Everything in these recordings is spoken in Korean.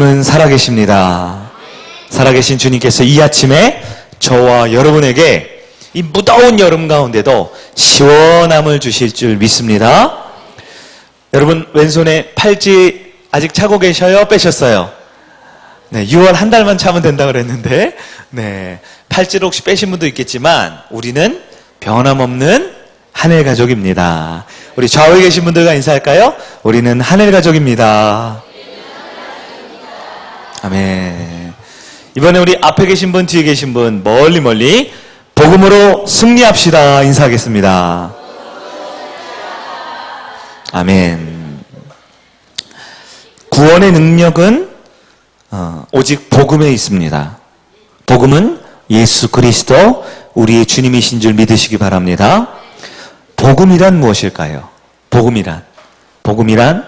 주님은 살아계십니다. 살아계신 주님께서 이 아침에 저와 여러분에게 이 무더운 여름 가운데도 시원함을 주실 줄 믿습니다. 여러분 왼손에 팔찌 아직 차고 계셔요? 빼셨어요? 네, 6월 한 달만 차면 된다 그랬는데 네, 팔찌를 혹시 빼신 분도 있겠지만 우리는 변함없는 하늘 가족입니다. 우리 좌우에 계신 분들과 인사할까요? 우리는 하늘 가족입니다. 아멘. 이번에 우리 앞에 계신 분, 뒤에 계신 분, 멀리 복음으로 승리합시다. 인사하겠습니다. 아멘. 구원의 능력은 오직 복음에 있습니다. 복음은 예수 그리스도 우리의 주님이신 줄 믿으시기 바랍니다. 복음이란 무엇일까요? 복음이란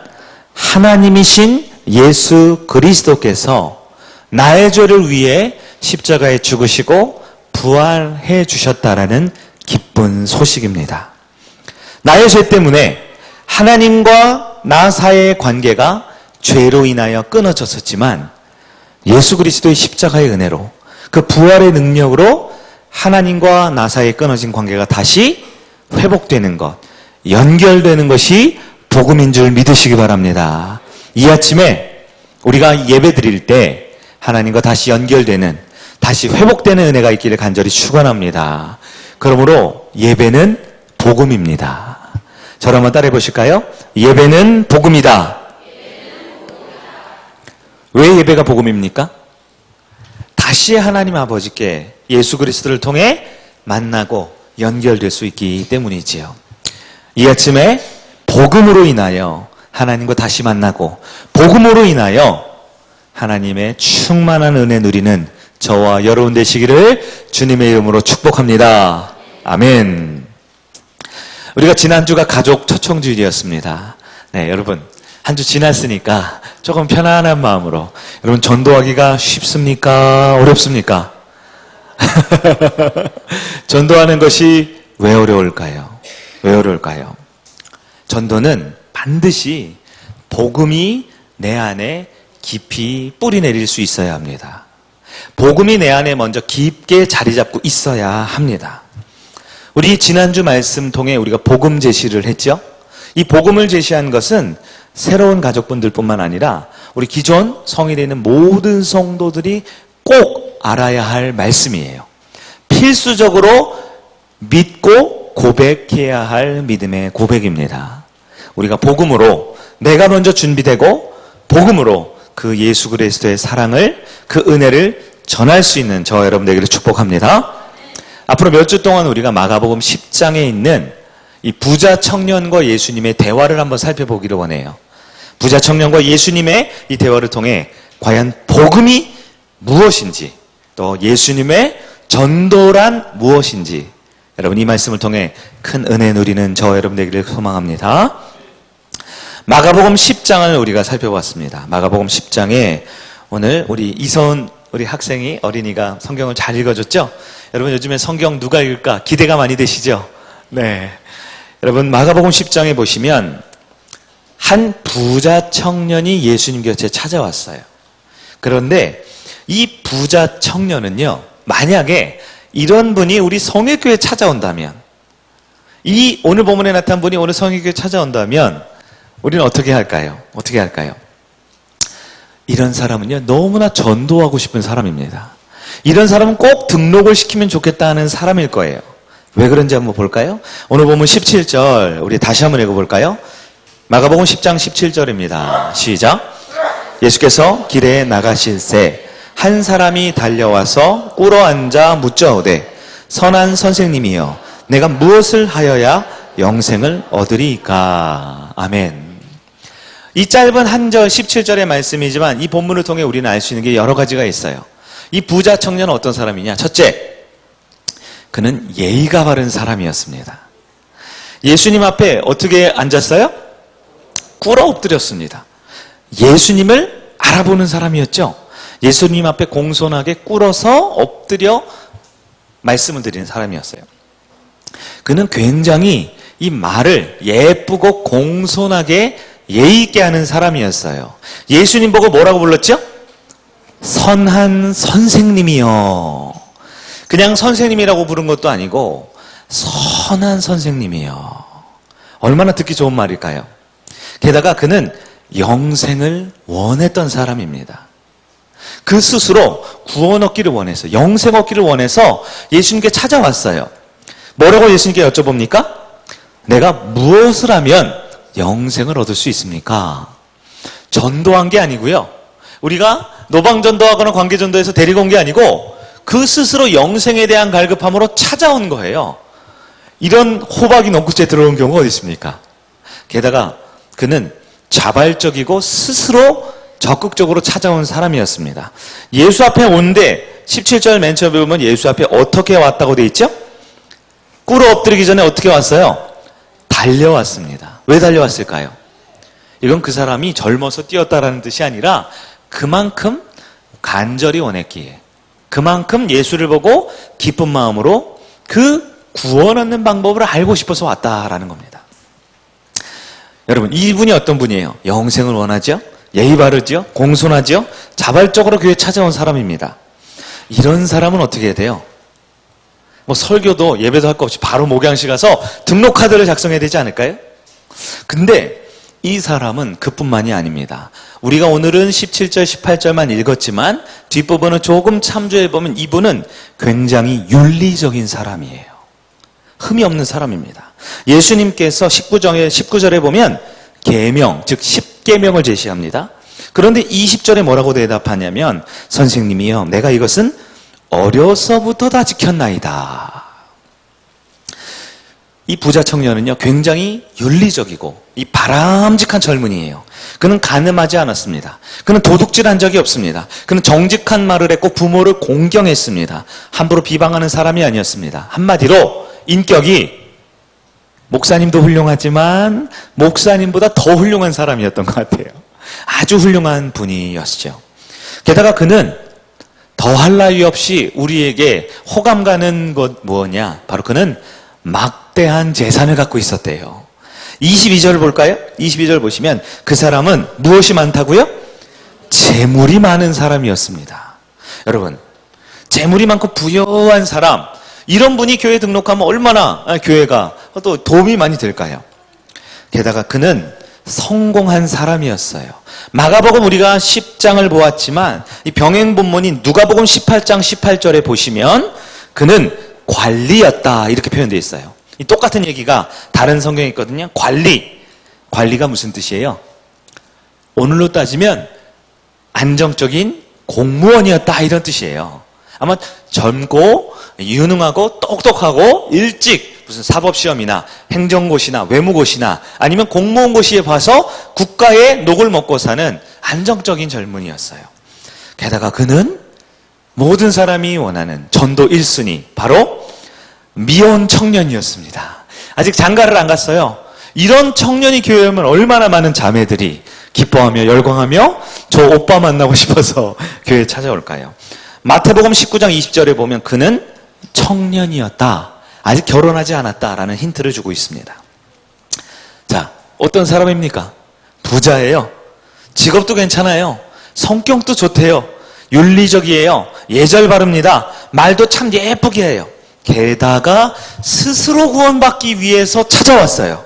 하나님이신 예수 그리스도께서 나의 죄를 위해 십자가에 죽으시고 부활해 주셨다라는 기쁜 소식입니다. 나의 죄 때문에 하나님과 나 사이의 관계가 죄로 인하여 끊어졌었지만 예수 그리스도의 십자가의 은혜로 그 부활의 능력으로 하나님과 나 사이에 끊어진 관계가 다시 회복되는 것, 연결되는 것이 복음인 줄 믿으시기 바랍니다. 이 아침에 우리가 예배 드릴 때 하나님과 다시 연결되는, 다시 회복되는 은혜가 있기를 간절히 축원합니다. 그러므로 예배는 복음입니다. 저를 한번 따라해 보실까요? 예배는 복음이다. 왜 예배가 복음입니까? 다시 하나님 아버지께 예수 그리스도를 통해 만나고 연결될 수 있기 때문이지요. 이 아침에 복음으로 인하여 하나님과 다시 만나고 복음으로 인하여 하나님의 충만한 은혜 누리는 저와 여러분 되시기를 주님의 이름으로 축복합니다. 아멘. 우리가 지난주가 가족 초청주일이었습니다. 네, 여러분 한 주 지났으니까 조금 편안한 마음으로 여러분 전도하기가 쉽습니까? 어렵습니까? 전도하는 것이 왜 어려울까요? 전도는 반드시 복음이 내 안에 깊이 뿌리 내릴 수 있어야 합니다. 복음이 내 안에 먼저 깊게 자리 잡고 있어야 합니다. 우리 지난주 말씀 통해 우리가 복음 제시를 했죠? 이 복음을 제시한 것은 새로운 가족분들뿐만 아니라 우리 기존 성이 되는 모든 성도들이 꼭 알아야 할 말씀이에요. 필수적으로 믿고 고백해야 할 믿음의 고백입니다. 우리가 복음으로 내가 먼저 준비되고 복음으로 그 예수 그리스도의 사랑을, 그 은혜를 전할 수 있는 저와 여러분 되기를 축복합니다. 앞으로 몇 주 동안 우리가 마가복음 10장에 있는 이 부자 청년과 예수님의 대화를 한번 살펴보기를 원해요. 부자 청년과 예수님의 이 대화를 통해 과연 복음이 무엇인지, 또 예수님의 전도란 무엇인지 여러분 이 말씀을 통해 큰 은혜 누리는 저와 여러분 되기를 소망합니다. 마가복음 10장을 우리가 살펴봤습니다. 마가복음 10장에 오늘 우리 이서은 우리 학생이, 어린이가 성경을 잘 읽어줬죠? 여러분 요즘에 성경 누가 읽을까 기대가 많이 되시죠? 네. 여러분 마가복음 10장에 보시면 한 부자 청년이 예수님 곁에 찾아왔어요. 그런데 이 부자 청년은요, 만약에 이런 분이 우리 성일교회에 찾아온다면, 이 오늘 본문에 나타난 분이 오늘 성일교회에 찾아온다면 우리는 어떻게 할까요? 이런 사람은요, 너무나 전도하고 싶은 사람입니다. 이런 사람은 꼭 등록을 시키면 좋겠다 하는 사람일 거예요. 왜 그런지 한번 볼까요? 오늘 본문 17절 우리 다시 한번 읽어볼까요? 마가복음 10장 17절입니다. 시작. 예수께서 길에 나가실새 한 사람이 달려와서 꿇어앉아 묻자오되 선한 선생님이여 내가 무엇을 하여야 영생을 얻으리이까. 아멘. 이 짧은 한 절 17절의 말씀이지만 이 본문을 통해 우리는 알 수 있는 게 여러 가지가 있어요. 이 부자 청년은 어떤 사람이냐? 첫째, 그는 예의가 바른 사람이었습니다. 예수님 앞에 어떻게 앉았어요? 꿇어 엎드렸습니다. 예수님을 알아보는 사람이었죠. 예수님 앞에 공손하게 꿇어서 엎드려 말씀을 드리는 사람이었어요. 그는 굉장히 이 말을 예쁘고 공손하게 예의 있게 하는 사람이었어요. 예수님 보고 뭐라고 불렀죠? 선한 선생님이요. 그냥 선생님이라고 부른 것도 아니고 선한 선생님이요. 얼마나 듣기 좋은 말일까요? 게다가 그는 영생을 원했던 사람입니다. 그 스스로 구원 얻기를 원해서, 영생 얻기를 원해서 예수님께 찾아왔어요. 뭐라고 예수님께 여쭤봅니까? 내가 무엇을 하면 영생을 얻을 수 있습니까? 전도한 게 아니고요. 우리가 노방전도하거나 관계전도해서 데리고 온 게 아니고 그 스스로 영생에 대한 갈급함으로 찾아온 거예요. 이런 호박이 농구째 들어온 경우가 어디 있습니까? 게다가 그는 자발적이고 스스로 적극적으로 찾아온 사람이었습니다. 예수 앞에 온데 17절 맨 처음에 보면 예수 앞에 어떻게 왔다고 돼 있죠? 꿇어 엎드리기 전에 어떻게 왔어요? 달려왔습니다. 왜 달려왔을까요? 이건 그 사람이 젊어서 뛰었다라는 뜻이 아니라 그만큼 간절히 원했기에, 그만큼 예수를 보고 기쁜 마음으로 그 구원 얻는 방법을 알고 싶어서 왔다라는 겁니다. 여러분, 이분이 어떤 분이에요? 영생을 원하죠? 예의 바르죠? 공손하죠? 자발적으로 교회에 찾아온 사람입니다. 이런 사람은 어떻게 해야 돼요? 뭐 설교도 예배도 할 거 없이 바로 목양실 가서 등록카드를 작성해야 되지 않을까요? 근데 이 사람은 그뿐만이 아닙니다. 우리가 오늘은 17절, 18절만 읽었지만 뒷부분을 조금 참조해보면 이분은 굉장히 윤리적인 사람이에요. 흠이 없는 사람입니다. 예수님께서 19절에 보면 계명, 즉 10계명을 제시합니다. 그런데 20절에 뭐라고 대답하냐면 선생님이요, 내가 이것은 어려서부터 다 지켰나이다. 이 부자 청년은요, 굉장히 윤리적이고 이 바람직한 젊은이에요. 그는 간음하지 않았습니다. 그는 도둑질한 적이 없습니다. 그는 정직한 말을 했고 부모를 공경했습니다. 함부로 비방하는 사람이 아니었습니다. 한마디로 인격이 목사님도 훌륭하지만 목사님보다 더 훌륭한 사람이었던 것 같아요. 아주 훌륭한 분이었죠. 게다가 그는 더할 나위 없이 우리에게 호감 가는 것 뭐냐? 바로 그는 막대한 재산을 갖고 있었대요. 22절 볼까요? 22절 보시면 그 사람은 무엇이 많다고요? 재물이 많은 사람이었습니다. 여러분, 재물이 많고 부유한 사람, 이런 분이 교회에 등록하면 얼마나 교회가 또 도움이 많이 될까요? 게다가 그는 성공한 사람이었어요. 마가복음 우리가 10장을 보았지만 이 병행 본문인 누가복음 18장 18절에 보시면 그는 관리였다 이렇게 표현되어 있어요. 이 똑같은 얘기가 다른 성경에 있거든요. 관리가 무슨 뜻이에요? 오늘로 따지면 안정적인 공무원이었다 이런 뜻이에요. 아마 젊고 유능하고 똑똑하고 일찍 무슨 사법시험이나 행정고시나 외무고시나 아니면 공무원고시에 봐서 국가의 녹을 먹고 사는 안정적인 젊은이였어요. 게다가 그는 모든 사람이 원하는 전도 1순위, 바로 미혼 청년이었습니다. 아직 장가를 안 갔어요. 이런 청년이 교회에 오면 얼마나 많은 자매들이 기뻐하며 열광하며 저 오빠 만나고 싶어서 교회에 찾아올까요? 마태복음 19장 20절에 보면 그는 청년이었다. 아직 결혼하지 않았다라는 힌트를 주고 있습니다. 자, 어떤 사람입니까? 부자예요. 직업도 괜찮아요. 성격도 좋대요. 윤리적이에요. 예절 바릅니다. 말도 참 예쁘게 해요. 게다가 스스로 구원받기 위해서 찾아왔어요.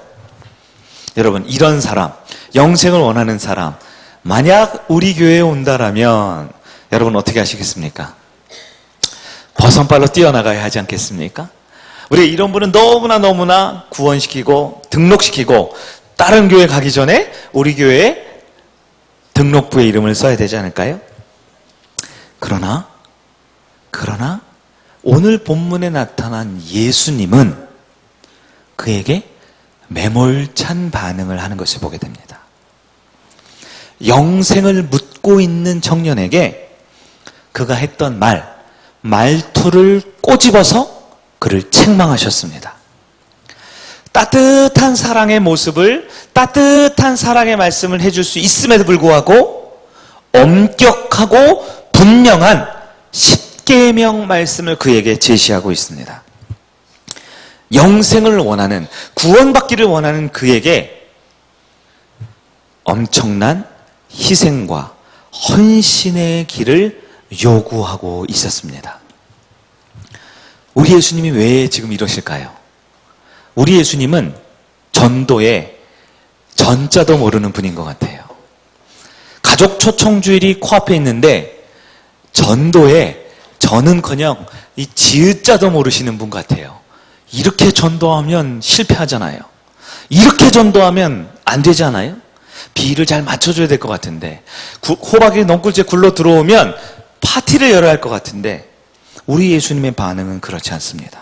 여러분, 이런 사람, 영생을 원하는 사람, 만약 우리 교회에 온다라면 여러분 어떻게 하시겠습니까? 버선발로 뛰어나가야 하지 않겠습니까? 우리 이런 분은 너무나 구원시키고 등록시키고 다른 교회 가기 전에 우리 교회에 등록부에 이름을 써야 되지 않을까요? 그러나 오늘 본문에 나타난 예수님은 그에게 매몰찬 반응을 하는 것을 보게 됩니다. 영생을 묻고 있는 청년에게 그가 했던 말투를 꼬집어서 그를 책망하셨습니다. 따뜻한 사랑의 모습을, 따뜻한 사랑의 말씀을 해줄 수 있음에도 불구하고 엄격하고 분명한 10계명 말씀을 그에게 제시하고 있습니다. 영생을 원하는, 구원받기를 원하는 그에게 엄청난 희생과 헌신의 길을 요구하고 있었습니다. 우리 예수님이 왜 지금 이러실까요? 우리 예수님은 전도의 전자도 모르는 분인 것 같아요. 가족 초청주일이 코앞에 있는데 전도에 저는커녕 이 지읒자도 모르시는 분 같아요. 이렇게 전도하면 실패하잖아요. 이렇게 전도하면 안 되잖아요. 비를 잘 맞춰줘야 될 것 같은데, 호박이 넝굴째 굴러 들어오면 파티를 열어야 할 것 같은데, 우리 예수님의 반응은 그렇지 않습니다.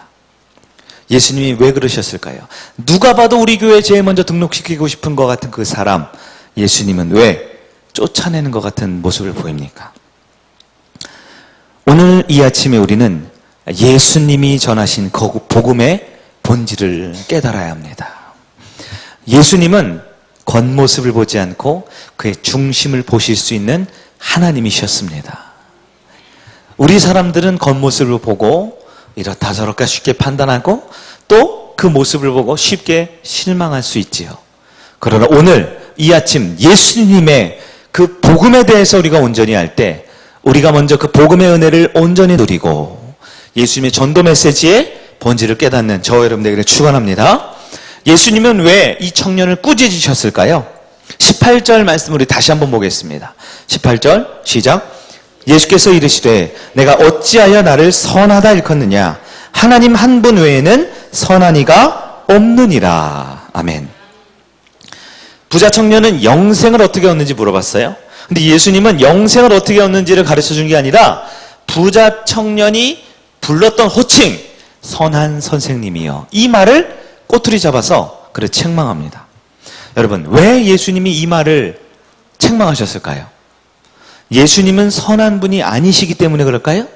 예수님이 왜 그러셨을까요? 누가 봐도 우리 교회에 제일 먼저 등록시키고 싶은 것 같은 그 사람, 예수님은 왜 쫓아내는 것 같은 모습을 보입니까? 오늘 이 아침에 우리는 예수님이 전하신 복음의 본질을 깨달아야 합니다. 예수님은 겉모습을 보지 않고 그의 중심을 보실 수 있는 하나님이셨습니다. 우리 사람들은 겉모습을 보고 이렇다 저렇다 쉽게 판단하고 또 그 모습을 보고 쉽게 실망할 수 있지요. 그러나 오늘 이 아침 예수님의 그 복음에 대해서 우리가 온전히 알 때 우리가 먼저 그 복음의 은혜를 온전히 누리고 예수님의 전도 메시지의 본질을 깨닫는 저와 여러분들에게 축원합니다. 예수님은 왜 이 청년을 꾸짖으셨을까요? 18절 말씀 우리 다시 한번 보겠습니다. 18절 시작. 예수께서 이르시되 내가 어찌하여 나를 선하다 일컫느냐? 하나님 한 분 외에는 선한 이가 없느니라. 아멘. 부자 청년은 영생을 어떻게 얻는지 물어봤어요. 근데 예수님은 영생을 어떻게 얻는지를 가르쳐 준 게 아니라 부자 청년이 불렀던 호칭 선한 선생님이요, 이 말을 꼬투리 잡아서 그를 책망합니다. 여러분, 왜 예수님이 이 말을 책망하셨을까요? 예수님은 선한 분이 아니시기 때문에 그럴까요?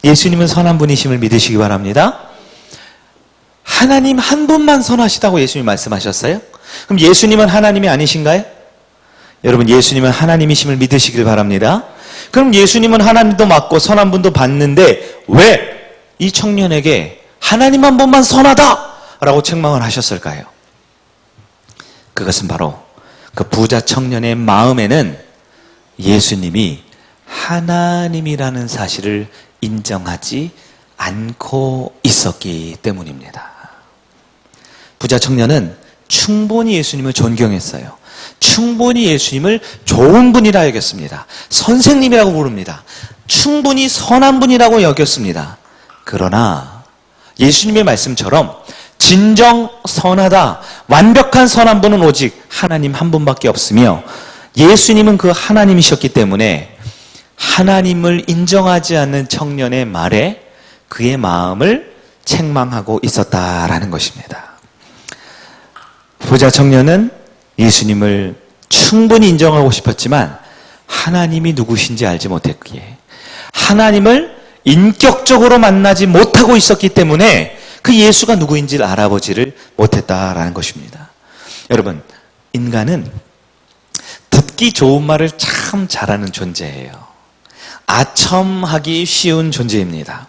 예수님은 선한 분이심을 믿으시기 바랍니다. 하나님 한 분만 선하시다고 예수님이 말씀하셨어요? 그럼 예수님은 하나님이 아니신가요? 여러분, 예수님은 하나님이심을 믿으시길 바랍니다. 그럼 예수님은 하나님도 맞고 선한 분도 봤는데 왜 이 청년에게 하나님 한 분만 선하다! 라고 책망을 하셨을까요? 그것은 바로 그 부자 청년의 마음에는 예수님이 하나님이라는 사실을 인정하지 않고 있었기 때문입니다. 부자 청년은 충분히 예수님을 존경했어요. 충분히 예수님을 좋은 분이라 여겼습니다. 선생님이라고 부릅니다. 충분히 선한 분이라고 여겼습니다. 그러나 예수님의 말씀처럼 진정 선하다, 완벽한 선한 분은 오직 하나님 한 분밖에 없으며 예수님은 그 하나님이셨기 때문에 하나님을 인정하지 않는 청년의 말에 그의 마음을 책망하고 있었다라는 것입니다. 부자 청년은 예수님을 충분히 인정하고 싶었지만 하나님이 누구신지 알지 못했기에 하나님을 인격적으로 만나지 못하고 있었기 때문에 그 예수가 누구인지를 알아보지를 못했다라는 것입니다. 여러분, 인간은 듣기 좋은 말을 참 잘하는 존재예요. 아첨하기 쉬운 존재입니다.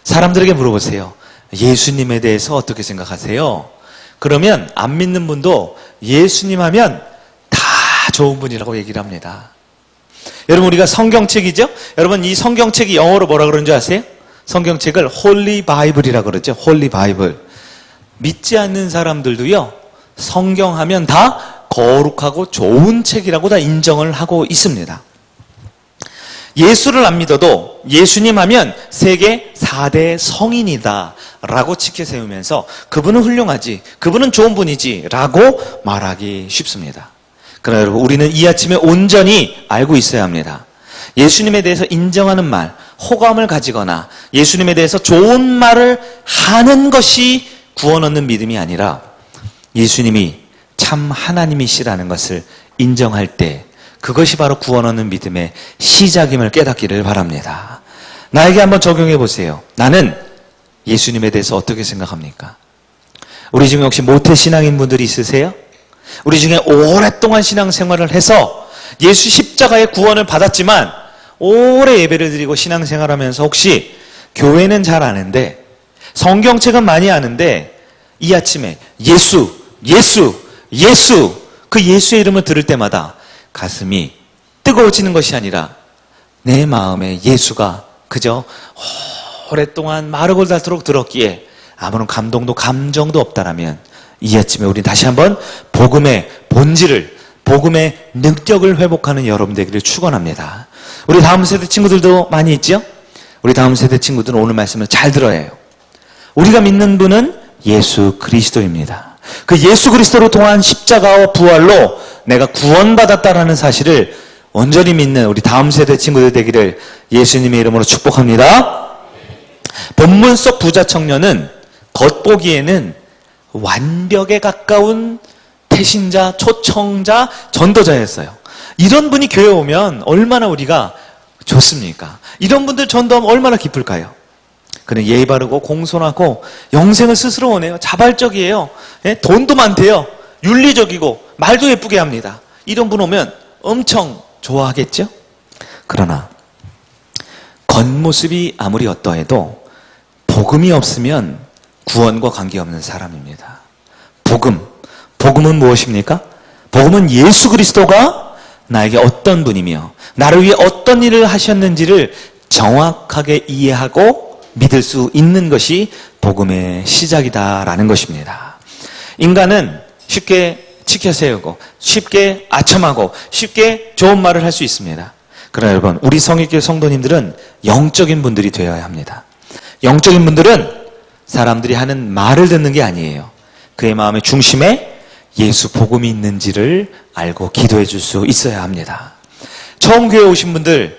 사람들에게 물어보세요. 예수님에 대해서 어떻게 생각하세요? 그러면 안 믿는 분도 예수님 하면 다 좋은 분이라고 얘기를 합니다. 여러분, 우리가 성경책이죠? 여러분, 이 성경책이 영어로 뭐라 그러는 줄 아세요? 성경책을 홀리 바이블이라고 그러죠. 홀리 바이블. 믿지 않는 사람들도요, 성경하면 다 거룩하고 좋은 책이라고 다 인정을 하고 있습니다. 예수를 안 믿어도 예수님 하면 세계 4대 성인이다 라고 지켜세우면서 그분은 훌륭하지, 그분은 좋은 분이지 라고 말하기 쉽습니다. 그러나 여러분, 우리는 이 아침에 온전히 알고 있어야 합니다. 예수님에 대해서 인정하는 말, 호감을 가지거나 예수님에 대해서 좋은 말을 하는 것이 구원 얻는 믿음이 아니라 예수님이 참 하나님이시라는 것을 인정할 때 그것이 바로 구원 얻는 믿음의 시작임을 깨닫기를 바랍니다. 나에게 한번 적용해 보세요. 나는 예수님에 대해서 어떻게 생각합니까? 우리 중에 혹시 모태신앙인 분들이 있으세요? 우리 중에 오랫동안 신앙생활을 해서 예수 십자가의 구원을 받았지만 오래 예배를 드리고 신앙생활하면서 혹시 교회는 잘 아는데 성경책은 많이 아는데 이 아침에 예수 그 예수의 이름을 들을 때마다 가슴이 뜨거워지는 것이 아니라 내 마음에 예수가 그저 오랫동안 마르고 닳도록 들었기에 아무런 감동도 감정도 없다라면 이 아침에 우리 다시 한번 복음의 본질을, 복음의 능력을 회복하는 여러분 되기를 축원합니다. 우리 다음 세대 친구들도 많이 있죠? 우리 다음 세대 친구들은 오늘 말씀을 잘 들어야 해요. 우리가 믿는 분은 예수 그리스도입니다. 그 예수 그리스도로 통한 십자가와 부활로 내가 구원받았다라는 사실을 온전히 믿는 우리 다음 세대 친구들 되기를 예수님의 이름으로 축복합니다. 본문 속 부자 청년은 겉보기에는 완벽에 가까운 태신자, 초청자, 전도자였어요. 이런 분이 교회에 오면 얼마나 우리가 좋습니까? 이런 분들 전도하면 얼마나 기쁠까요? 그는 예의 바르고 공손하고 영생을 스스로 원해요. 자발적이에요. 돈도 많대요. 윤리적이고 말도 예쁘게 합니다. 이런 분 오면 엄청 좋아하겠죠? 그러나 겉모습이 아무리 어떠해도 복음이 없으면 구원과 관계없는 사람입니다. 복음은 무엇입니까? 복음은 예수 그리스도가 나에게 어떤 분이며 나를 위해 어떤 일을 하셨는지를 정확하게 이해하고 믿을 수 있는 것이 복음의 시작이다라는 것입니다. 인간은 쉽게 치켜세우고 쉽게 아첨하고 쉽게 좋은 말을 할 수 있습니다. 그러나 여러분, 우리 성일교회 성도님들은 영적인 분들이 되어야 합니다. 영적인 분들은 사람들이 하는 말을 듣는 게 아니에요. 그의 마음의 중심에 예수 복음이 있는지를 알고 기도해 줄 수 있어야 합니다. 처음 교회 오신 분들,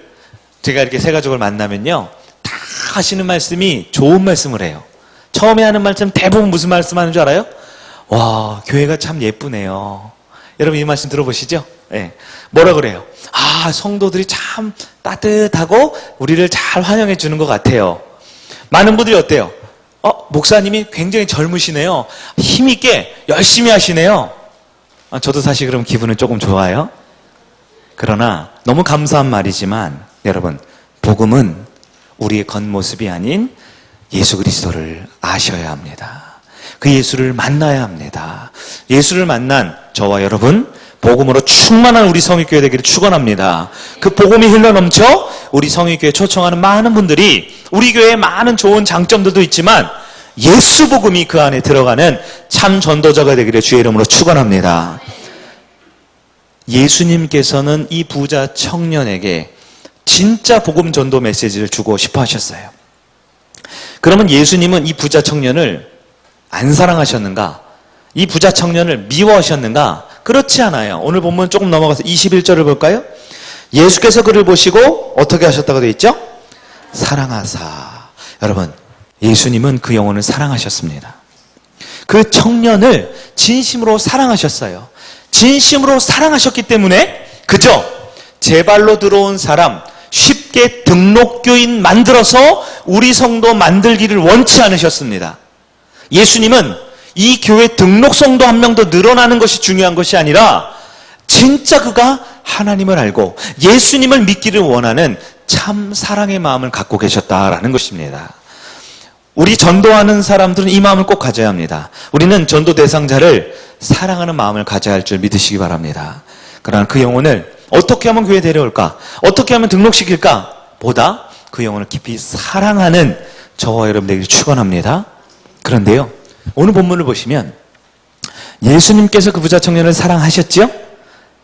제가 이렇게 새 가족을 만나면요, 다 하시는 말씀이 좋은 말씀을 해요. 처음에 하는 말씀 대부분 무슨 말씀 하는 줄 알아요? 와, 교회가 참 예쁘네요. 여러분 이 말씀 들어보시죠? 네. 뭐라 그래요? 아, 성도들이 참 따뜻하고 우리를 잘 환영해 주는 것 같아요. 많은 분들이 어때요? 목사님이 굉장히 젊으시네요. 힘있게 열심히 하시네요. 저도 사실 그럼 기분은 조금 좋아요. 그러나 너무 감사한 말이지만 여러분, 복음은 우리의 겉모습이 아닌 예수 그리스도를 아셔야 합니다. 그 예수를 만나야 합니다. 예수를 만난 저와 여러분, 복음으로 충만한 우리 성일교회 되기를 축원합니다. 그 복음이 흘러넘쳐 우리 성일교회 초청하는 많은 분들이 우리 교회에 많은 좋은 장점들도 있지만 예수 복음이 그 안에 들어가는 참 전도자가 되기를 주의 이름으로 축원합니다. 예수님께서는 이 부자 청년에게 진짜 복음 전도 메시지를 주고 싶어 하셨어요. 그러면 예수님은 이 부자 청년을 안 사랑하셨는가? 이 부자 청년을 미워하셨는가? 그렇지 않아요. 오늘 본문 조금 넘어가서 21절을 볼까요? 예수께서 그를 보시고 어떻게 하셨다고 되어 있죠? 사랑하사. 여러분, 예수님은 그 영혼을 사랑하셨습니다. 그 청년을 진심으로 사랑하셨어요. 진심으로 사랑하셨기 때문에 그저 제 발로 들어온 사람 쉽게 등록교인 만들어서 우리 성도 만들기를 원치 않으셨습니다. 예수님은 이 교회 등록 성도 한 명 더 늘어나는 것이 중요한 것이 아니라 진짜 그가 하나님을 알고 예수님을 믿기를 원하는 참 사랑의 마음을 갖고 계셨다라는 것입니다. 우리 전도하는 사람들은 이 마음을 꼭 가져야 합니다. 우리는 전도 대상자를 사랑하는 마음을 가져야 할 줄 믿으시기 바랍니다. 그러나 그 영혼을 어떻게 하면 교회에 데려올까? 어떻게 하면 등록시킬까? 보다 그 영혼을 깊이 사랑하는 저와 여러분들에게 축원합니다. 그런데요, 오늘 본문을 보시면 예수님께서 그 부자 청년을 사랑하셨죠?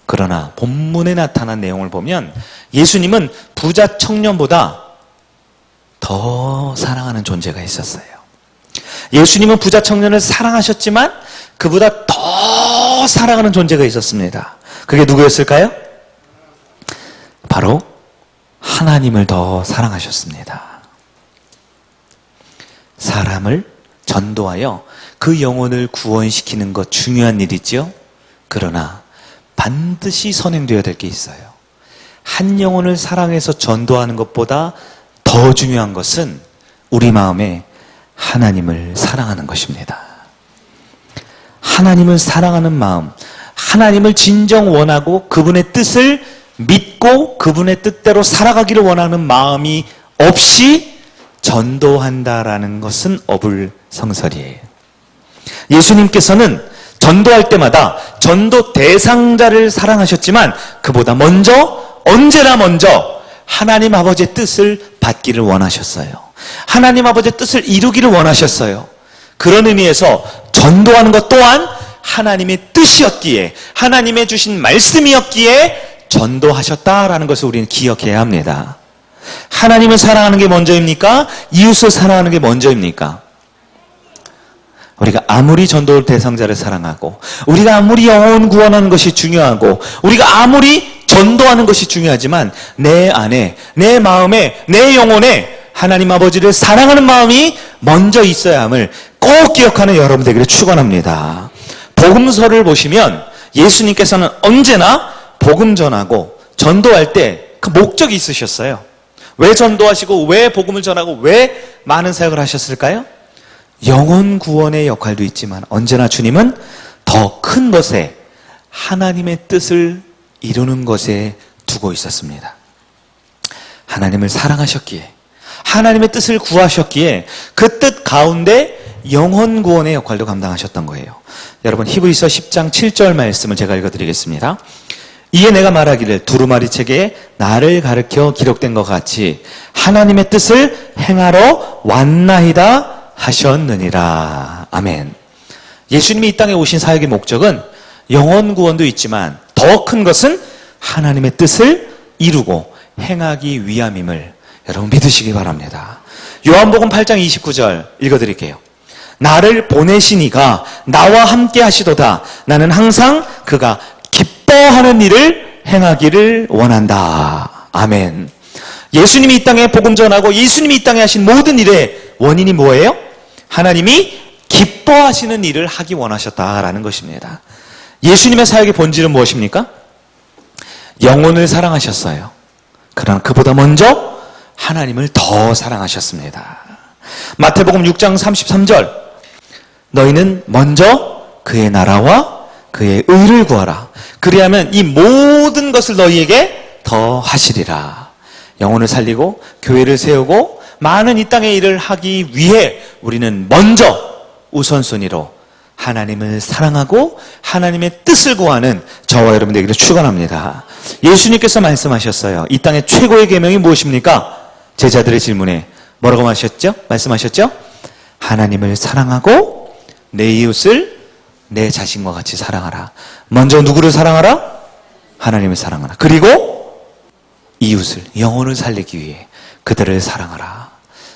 그러나 본문에 나타난 내용을 보면 예수님은 부자 청년보다 더 사랑하는 존재가 있었어요. 예수님은 부자 청년을 사랑하셨지만 그보다 더 사랑하는 존재가 있었습니다. 그게 누구였을까요? 바로 하나님을 더 사랑하셨습니다. 사람을 전도하여 그 영혼을 구원시키는 것 중요한 일이죠. 그러나 반드시 선행되어야 될 게 있어요. 한 영혼을 사랑해서 전도하는 것보다 더 중요한 것은 우리 마음에 하나님을 사랑하는 것입니다. 하나님을 사랑하는 마음, 하나님을 진정 원하고 그분의 뜻을 믿고 그분의 뜻대로 살아가기를 원하는 마음이 없이 전도한다라는 것은 어불성설이에요. 예수님께서는 전도할 때마다 전도 대상자를 사랑하셨지만 그보다 먼저, 언제나 먼저 하나님 아버지의 뜻을 받기를 원하셨어요. 하나님 아버지의 뜻을 이루기를 원하셨어요. 그런 의미에서 전도하는 것 또한 하나님의 뜻이었기에, 하나님의 주신 말씀이었기에 전도하셨다라는 것을 우리는 기억해야 합니다. 하나님을 사랑하는 게 먼저입니까? 이웃을 사랑하는 게 먼저입니까? 우리가 아무리 전도 대상자를 사랑하고, 우리가 아무리 영혼 구원하는 것이 중요하고, 우리가 아무리 전도하는 것이 중요하지만 내 안에, 내 마음에, 내 영혼에 하나님 아버지를 사랑하는 마음이 먼저 있어야 함을 꼭 기억하는 여러분 되기를 축원합니다. 복음서를 보시면 예수님께서는 언제나 복음 전하고 전도할 때 그 목적이 있으셨어요. 왜 전도하시고 왜 복음을 전하고 왜 많은 사역을 하셨을까요? 영혼 구원의 역할도 있지만 언제나 주님은 더 큰 것에, 하나님의 뜻을 이루는 것에 두고 있었습니다. 하나님을 사랑하셨기에, 하나님의 뜻을 구하셨기에 그 뜻 가운데 영혼 구원의 역할도 감당하셨던 거예요. 여러분, 히브리서 10장 7절 말씀을 제가 읽어드리겠습니다. 이에 내가 말하기를 두루마리 책에 나를 가르쳐 기록된 것 같이 하나님의 뜻을 행하러 왔나이다 하셨느니라. 아멘. 예수님이 이 땅에 오신 사역의 목적은 영혼 구원도 있지만 더 큰 것은 하나님의 뜻을 이루고 행하기 위함임을 여러분 믿으시기 바랍니다. 요한복음 8장 29절 읽어드릴게요. 나를 보내신 이가 나와 함께 하시도다. 나는 항상 그가 기뻐하는 일을 행하기를 원한다. 아멘. 예수님이 이 땅에 복음 전하고 예수님이 이 땅에 하신 모든 일의 원인이 뭐예요? 하나님이 기뻐하시는 일을 하기 원하셨다라는 것입니다. 예수님의 사역의 본질은 무엇입니까? 영혼을 사랑하셨어요. 그러나 그보다 먼저 하나님을 더 사랑하셨습니다. 마태복음 6장 33절 너희는 먼저 그의 나라와 그의 의를 구하라. 그리하면 이 모든 것을 너희에게 더 하시리라. 영혼을 살리고 교회를 세우고 많은 이 땅의 일을 하기 위해 우리는 먼저 우선순위로 하나님을 사랑하고 하나님의 뜻을 구하는 저와 여러분 되기를 축원합니다. 예수님께서 말씀하셨어요. 이 땅의 최고의 계명이 무엇입니까? 제자들의 질문에 뭐라고 말씀하셨죠? 하나님을 사랑하고 내 이웃을 내 자신과 같이 사랑하라. 먼저 누구를 사랑하라? 하나님을 사랑하라. 그리고 이웃을, 영혼을 살리기 위해 그들을 사랑하라.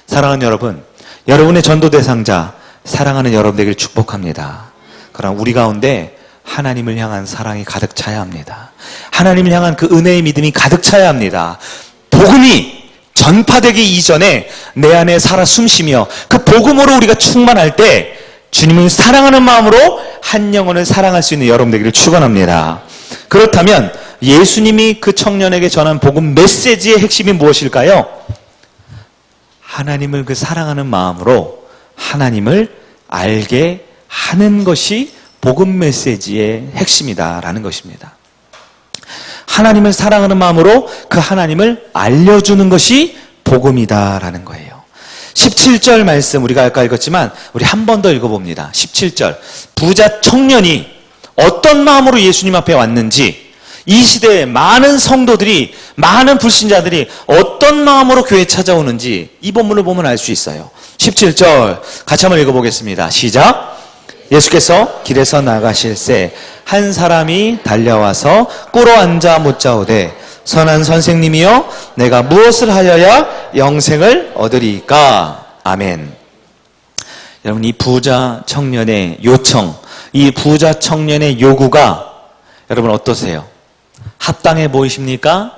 사랑하는 여러분, 여러분의 전도 대상자 사랑하는 여러분 되기를 축복합니다. 그러나 우리 가운데 하나님을 향한 사랑이 가득 차야 합니다. 하나님을 향한 그 은혜의 믿음이 가득 차야 합니다. 복음이 전파되기 이전에 내 안에 살아 숨쉬며 그 복음으로 우리가 충만할 때 주님을 사랑하는 마음으로 한 영혼을 사랑할 수 있는 여러분 되기를 축원합니다. 그렇다면 예수님이 그 청년에게 전한 복음 메시지의 핵심이 무엇일까요? 하나님을 그 사랑하는 마음으로 하나님을 알게 하는 것이 복음 메시지의 핵심이다라는 것입니다. 하나님을 사랑하는 마음으로 그 하나님을 알려주는 것이 복음이다라는 거예요. 17절 말씀 우리가 아까 읽었지만 우리 한 번 더 읽어봅니다. 17절 부자 청년이 어떤 마음으로 예수님 앞에 왔는지, 이 시대에 많은 성도들이, 많은 불신자들이 어떤 마음으로 교회에 찾아오는지 이 본문을 보면 알 수 있어요. 17절 같이 한번 읽어보겠습니다. 시작. 예수께서 길에서 나가실새 한 사람이 달려와서 꿇어 앉아 묻자오되 선한 선생님이여 내가 무엇을 하여야 영생을 얻으리이까? 아멘. 여러분, 이 부자 청년의 요청, 이 부자 청년의 요구가 여러분 어떠세요? 합당해 보이십니까?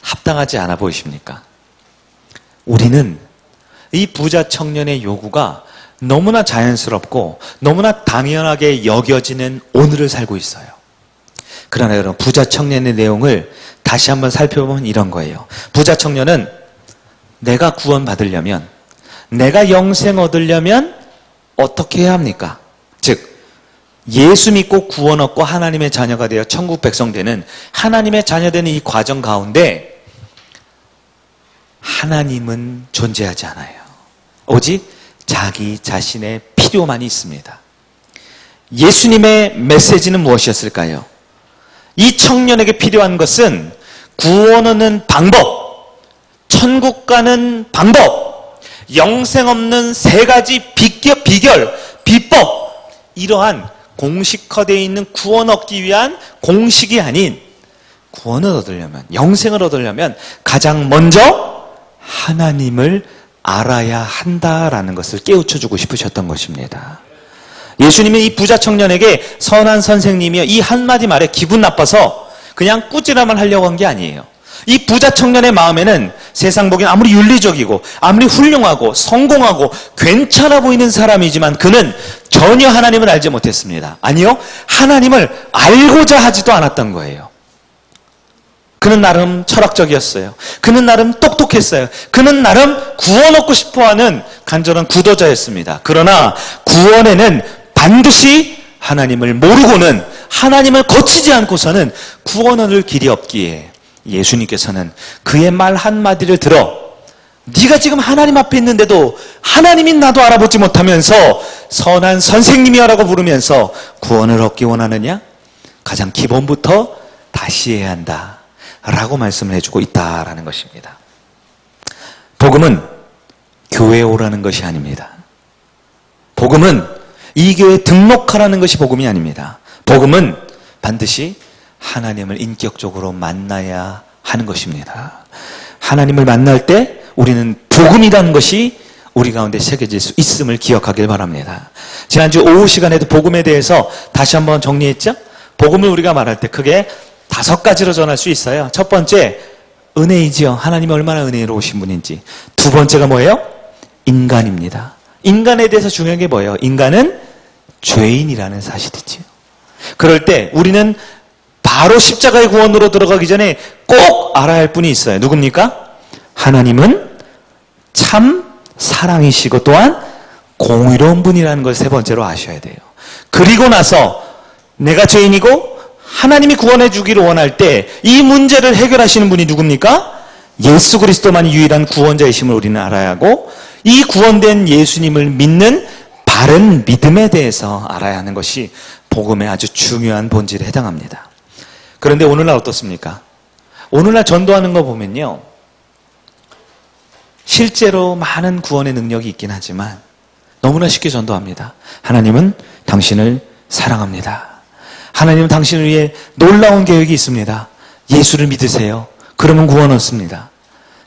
합당하지 않아 보이십니까? 우리는 이 부자 청년의 요구가 너무나 자연스럽고 너무나 당연하게 여겨지는 오늘을 살고 있어요. 그러나 여러분, 부자 청년의 내용을 다시 한번 살펴보면 이런 거예요. 부자 청년은 내가 구원받으려면, 내가 영생 얻으려면 어떻게 해야 합니까? 즉 예수 믿고 구원 얻고 하나님의 자녀가 되어 천국 백성 되는, 하나님의 자녀 되는 이 과정 가운데 하나님은 존재하지 않아요. 오직 자기 자신의 필요만이 있습니다. 예수님의 메시지는 무엇이었을까요? 이 청년에게 필요한 것은 구원 얻는 방법, 천국 가는 방법, 영생 없는 세 가지 비결, 비법, 이러한 공식화되어 있는 구원 얻기 위한 공식이 아닌 구원을 얻으려면, 영생을 얻으려면 가장 먼저 하나님을 알아야 한다라는 것을 깨우쳐주고 싶으셨던 것입니다. 예수님이 이 부자 청년에게 선한 선생님이여 이 한마디 말에 기분 나빠서 그냥 꾸지람을 하려고 한 게 아니에요. 이 부자 청년의 마음에는 세상 보기엔 아무리 윤리적이고 아무리 훌륭하고 성공하고 괜찮아 보이는 사람이지만 그는 전혀 하나님을 알지 못했습니다. 아니요, 하나님을 알고자 하지도 않았던 거예요. 그는 나름 철학적이었어요. 그는 나름 똑똑했어요. 그는 나름 구원 얻고 싶어하는 간절한 구도자였습니다. 그러나 구원에는 반드시 하나님을 모르고는, 하나님을 거치지 않고서는 구원 얻을 길이 없기에 예수님께서는 그의 말 한마디를 들어 네가 지금 하나님 앞에 있는데도 하나님인 나도 알아보지 못하면서 선한 선생님이여라고 부르면서 구원을 얻기 원하느냐? 가장 기본부터 다시 해야 한다 라고 말씀을 해주고 있다라는 것입니다. 복음은 교회에 오라는 것이 아닙니다. 복음은 이 교회에 등록하라는 것이 복음이 아닙니다. 복음은 반드시 하나님을 인격적으로 만나야 하는 것입니다. 하나님을 만날 때 우리는 복음이라는 것이 우리 가운데 새겨질 수 있음을 기억하길 바랍니다. 지난주 오후 시간에도 복음에 대해서 다시 한번 정리했죠? 복음을 우리가 말할 때 크게 5가지로 전할 수 있어요. 첫 번째, 은혜이지요. 하나님이 얼마나 은혜로우신 분인지. 두 번째가 뭐예요? 인간입니다. 인간에 대해서 중요한 게 뭐예요? 인간은 죄인이라는 사실이지요. 그럴 때 우리는 바로 십자가의 구원으로 들어가기 전에 꼭 알아야 할 분이 있어요. 누굽니까? 하나님은 참 사랑이시고 또한 공의로운 분이라는 걸 세 번째로 아셔야 돼요. 그리고 나서 내가 죄인이고 하나님이 구원해 주기를 원할 때 이 문제를 해결하시는 분이 누굽니까? 예수 그리스도만이 유일한 구원자이심을 우리는 알아야 하고 이 구원된 예수님을 믿는 바른 믿음에 대해서 알아야 하는 것이 복음의 아주 중요한 본질에 해당합니다. 그런데 오늘날 어떻습니까? 오늘날 전도하는 거 보면요, 실제로 많은 구원의 능력이 있긴 하지만 너무나 쉽게 전도합니다. 하나님은 당신을 사랑합니다. 하나님은 당신을 위해 놀라운 계획이 있습니다. 예수를 믿으세요. 그러면 구원 얻습니다.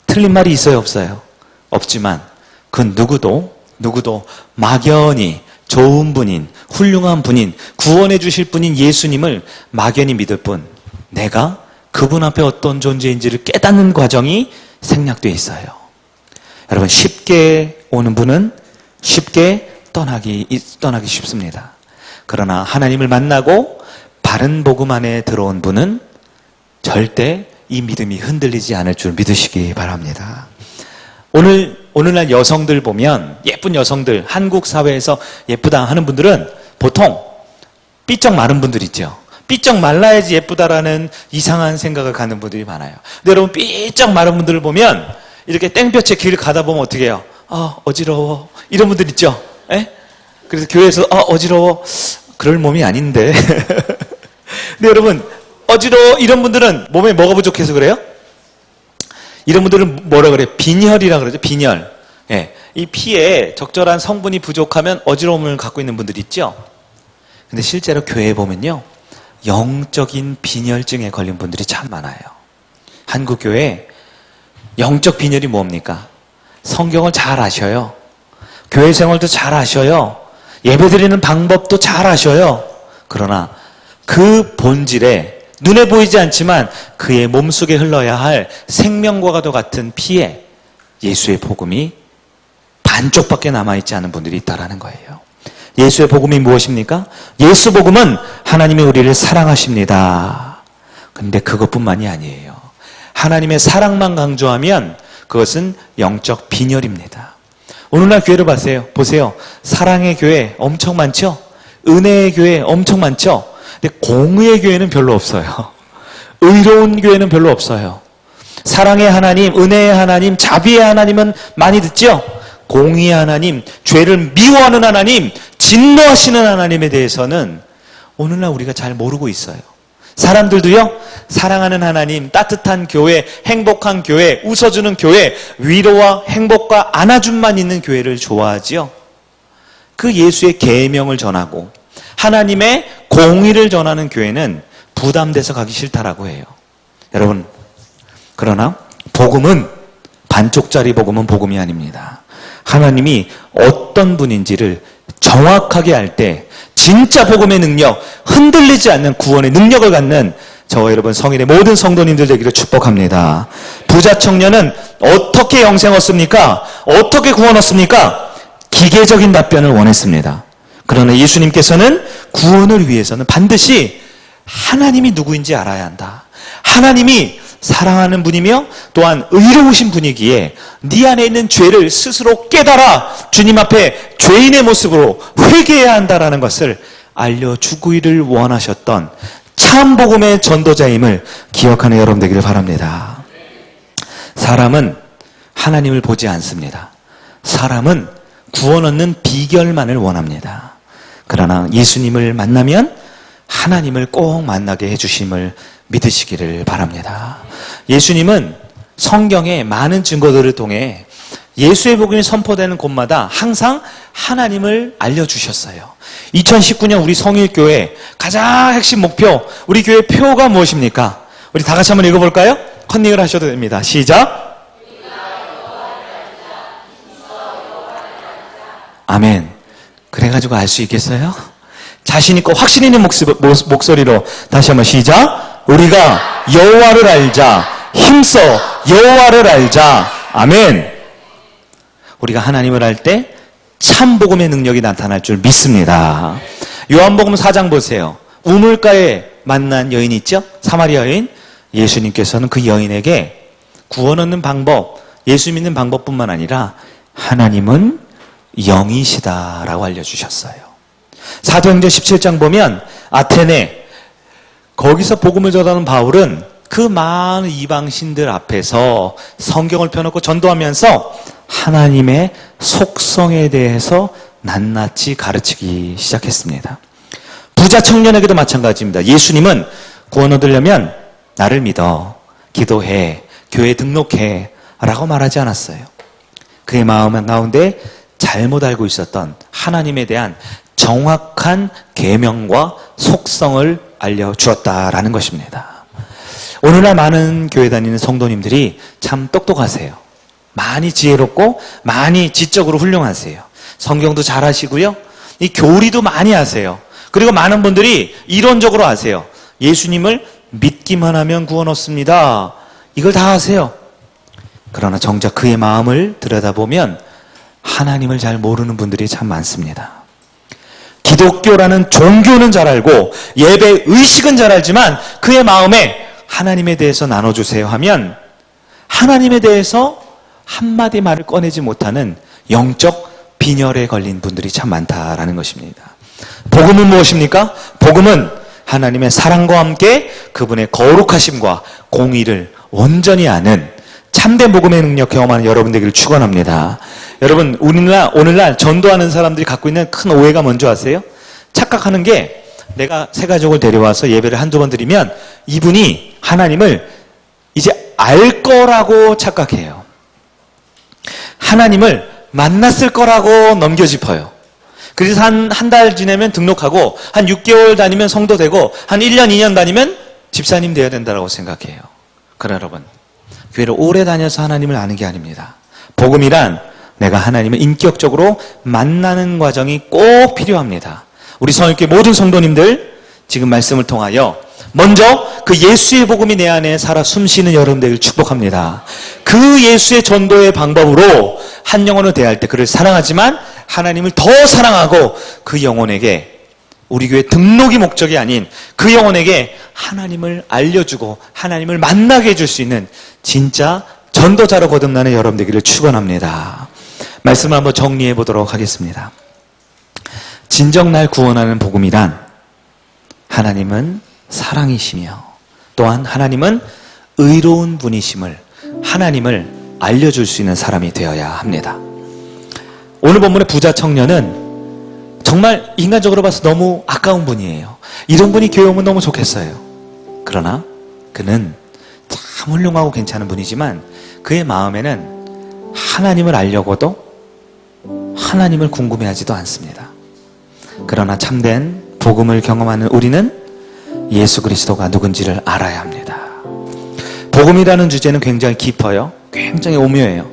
틀린 말이 있어요, 없어요? 없지만 그 누구도 막연히 좋은 분인, 훌륭한 분인, 구원해 주실 분인 예수님을 막연히 믿을 뿐 내가 그분 앞에 어떤 존재인지를 깨닫는 과정이 생략되어 있어요. 여러분, 쉽게 오는 분은 쉽게 떠나기 쉽습니다. 그러나 하나님을 만나고 바른 복음 안에 들어온 분은 절대 이 믿음이 흔들리지 않을 줄 믿으시기 바랍니다. 오늘날 여성들 보면, 예쁜 여성들, 한국 사회에서 예쁘다 하는 분들은 보통 삐쩍 마른 분들 있죠. 삐쩍 말라야지 예쁘다라는 이상한 생각을 갖는 분들이 많아요. 근데 여러분, 삐쩍 마른 분들을 보면 이렇게 땡볕에 길 가다 보면 어떻게 해요? 어지러워. 이런 분들 있죠. 에? 그래서 교회에서 어지러워. 그럴 몸이 아닌데. 근데 여러분, 어지러워 이런 분들은 몸에 뭐가 부족해서 그래요? 이런 분들은 뭐라 그래요? 빈혈이라 그러죠. 빈혈. 예. 이 피에 적절한 성분이 부족하면 어지러움을 갖고 있는 분들이 있죠. 근데 실제로 교회에 보면요, 영적인 빈혈증에 걸린 분들이 참 많아요. 한국 교회 영적 빈혈이 뭡니까? 성경을 잘 아셔요. 교회 생활도 잘 아셔요. 예배드리는 방법도 잘 아셔요. 그러나 그 본질에 눈에 보이지 않지만 그의 몸속에 흘러야 할 생명과도 같은 피에 예수의 복음이 반쪽밖에 남아있지 않은 분들이 있다는 거예요. 예수의 복음이 무엇입니까? 예수 복음은 하나님이 우리를 사랑하십니다. 근데 그것뿐만이 아니에요. 하나님의 사랑만 강조하면 그것은 영적 빈혈입니다. 오늘날 교회를 보세요. 사랑의 교회 엄청 많죠? 은혜의 교회 엄청 많죠? 근데 공의의 교회는 별로 없어요. 의로운 교회는 별로 없어요. 사랑의 하나님, 은혜의 하나님, 자비의 하나님은 많이 듣죠? 공의의 하나님, 죄를 미워하는 하나님, 진노하시는 하나님에 대해서는 오늘날 우리가 잘 모르고 있어요. 사람들도요, 사랑하는 하나님, 따뜻한 교회, 행복한 교회, 웃어주는 교회, 위로와 행복과 안아줌만 있는 교회를 좋아하지요. 그 예수의 계명을 전하고 하나님의 공의를 전하는 교회는 부담돼서 가기 싫다라고 해요. 여러분, 그러나 복음은, 반쪽짜리 복음은 복음이 아닙니다. 하나님이 어떤 분인지를 정확하게 알 때 진짜 복음의 능력, 흔들리지 않는 구원의 능력을 갖는 저와 여러분 성인의 모든 성도님들 되기를 축복합니다. 부자 청년은 어떻게 영생 얻습니까? 어떻게 구원 얻습니까? 기계적인 답변을 원했습니다. 그러나 예수님께서는 구원을 위해서는 반드시 하나님이 누구인지 알아야 한다. 하나님이 사랑하는 분이며 또한 의로우신 분이기에 네 안에 있는 죄를 스스로 깨달아 주님 앞에 죄인의 모습으로 회개해야 한다라는 것을 알려주기를 원하셨던 참 복음의 전도자임을 기억하는 여러분 되기를 바랍니다. 사람은 하나님을 보지 않습니다. 사람은 구원 얻는 비결만을 원합니다. 그러나 예수님을 만나면 하나님을 꼭 만나게 해주심을 믿으시기를 바랍니다. 예수님은 성경의 많은 증거들을 통해 예수의 복음이 선포되는 곳마다 항상 하나님을 알려주셨어요. 2019년 우리 성일교회 가장 핵심 목표, 우리 교회 표가 무엇입니까? 우리 다 같이 한번 읽어볼까요? 컨닝을 하셔도 됩니다. 시작! 아멘. 그래가지고 알 수 있겠어요? 자신 있고 확신 있는 목소리로 다시 한번 시작! 우리가 여호와를 알자, 힘써 여호와를 알자. 아멘. 우리가 하나님을 알 때 참 복음의 능력이 나타날 줄 믿습니다. 요한복음 4장 보세요. 우물가에 만난 여인이 있죠? 사마리아 여인. 예수님께서는 그 여인에게 구원 얻는 방법, 예수 믿는 방법뿐만 아니라 하나님은 영이시다라고 알려주셨어요. 사도행전 17장 보면 아테네, 거기서 복음을 전하는 바울은 그 많은 이방신들 앞에서 성경을 펴놓고 전도하면서 하나님의 속성에 대해서 낱낱이 가르치기 시작했습니다. 부자 청년에게도 마찬가지입니다. 예수님은 구원 얻으려면 나를 믿어, 기도해, 교회에 등록해 라고 말하지 않았어요. 그의 마음 가운데 잘못 알고 있었던 하나님에 대한 정확한 계명과 속성을 알려주었다라는 것입니다. 오늘날 많은 교회 다니는 성도님들이 참 똑똑하세요. 많이 지혜롭고 많이 지적으로 훌륭하세요. 성경도 잘 하시고요. 이 교리도 많이 하세요. 그리고 많은 분들이 이론적으로 아세요. 예수님을 믿기만 하면 구원 얻습니다. 이걸 다 아세요. 그러나 정작 그의 마음을 들여다보면 하나님을 잘 모르는 분들이 참 많습니다. 기독교라는 종교는 잘 알고 예배 의식은 잘 알지만 그의 마음에 하나님에 대해서 나눠주세요 하면 하나님에 대해서 한마디 말을 꺼내지 못하는 영적 빈혈에 걸린 분들이 참 많다라는 것입니다. 복음은 무엇입니까? 복음은 하나님의 사랑과 함께 그분의 거룩하심과 공의를 온전히 아는 참된 복음의 능력 경험하는 여러분 되기를 축원합니다. 여러분, 오늘날 전도하는 사람들이 갖고 있는 큰 오해가 뭔지 아세요? 착각하는 게 내가 새 가족을 데려와서 예배를 한두 번 드리면 이분이 하나님을 이제 알 거라고 착각해요. 하나님을 만났을 거라고 넘겨짚어요. 그래서 한 달 지내면 등록하고 한 6개월 다니면 성도 되고 한 1년, 2년 다니면 집사님 되어야 된다고 생각해요. 그러나 여러분, 교회를 오래 다녀서 하나님을 아는 게 아닙니다. 복음이란 내가 하나님을 인격적으로 만나는 과정이 꼭 필요합니다. 우리 성일교회 모든 성도님들 지금 말씀을 통하여 먼저 그 예수의 복음이 내 안에 살아 숨쉬는 여러분들을 축복합니다. 그 예수의 전도의 방법으로 한 영혼을 대할 때 그를 사랑하지만 하나님을 더 사랑하고 그 영혼에게 우리 교회 등록이 목적이 아닌 그 영혼에게 하나님을 알려주고 하나님을 만나게 해줄 수 있는 진짜 전도자로 거듭나는 여러분 되기를 축원합니다. 말씀을 한번 정리해 보도록 하겠습니다. 진정 날 구원하는 복음이란 하나님은 사랑이시며 또한 하나님은 의로운 분이심을 하나님을 알려줄 수 있는 사람이 되어야 합니다. 오늘 본문의 부자 청년은 정말 인간적으로 봐서 너무 아까운 분이에요. 이런 분이 교회 오면 너무 좋겠어요. 그러나 그는 참 훌륭하고 괜찮은 분이지만 그의 마음에는 하나님을 알려고도 하나님을 궁금해하지도 않습니다. 그러나 참된 복음을 경험하는 우리는 예수 그리스도가 누군지를 알아야 합니다. 복음이라는 주제는 굉장히 깊어요. 굉장히 오묘해요.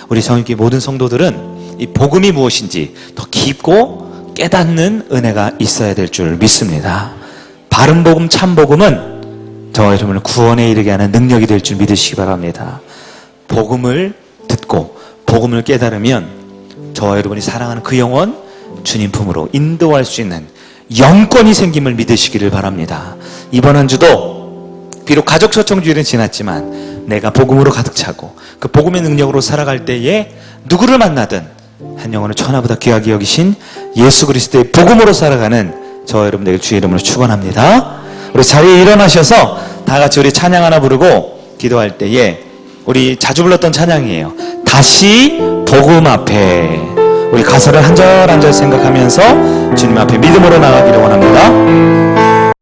우리 성육기 모든 성도들은 이 복음이 무엇인지 더 깊고 깨닫는 은혜가 있어야 될 줄 믿습니다. 바른 복음, 참 복음은 저와 여러분을 구원에 이르게 하는 능력이 될 줄 믿으시기 바랍니다. 복음을 듣고 복음을 깨달으면 저와 여러분이 사랑하는 그 영혼 주님 품으로 인도할 수 있는 영권이 생김을 믿으시기를 바랍니다. 이번 한 주도 비록 가족 초청주일은 지났지만 내가 복음으로 가득 차고 그 복음의 능력으로 살아갈 때에 누구를 만나든 한 영혼을 천하보다 귀하게 여기신 예수 그리스도의 복음으로 살아가는 저와 여러분들 주의 이름으로 축원합니다. 우리 자리에 일어나셔서 다 같이 우리 찬양 하나 부르고 기도할 때에 우리 자주 불렀던 찬양이에요. 다시 복음 앞에. 우리 가사를 한 절 한 절 생각하면서 주님 앞에 믿음으로 나가기를 원합니다.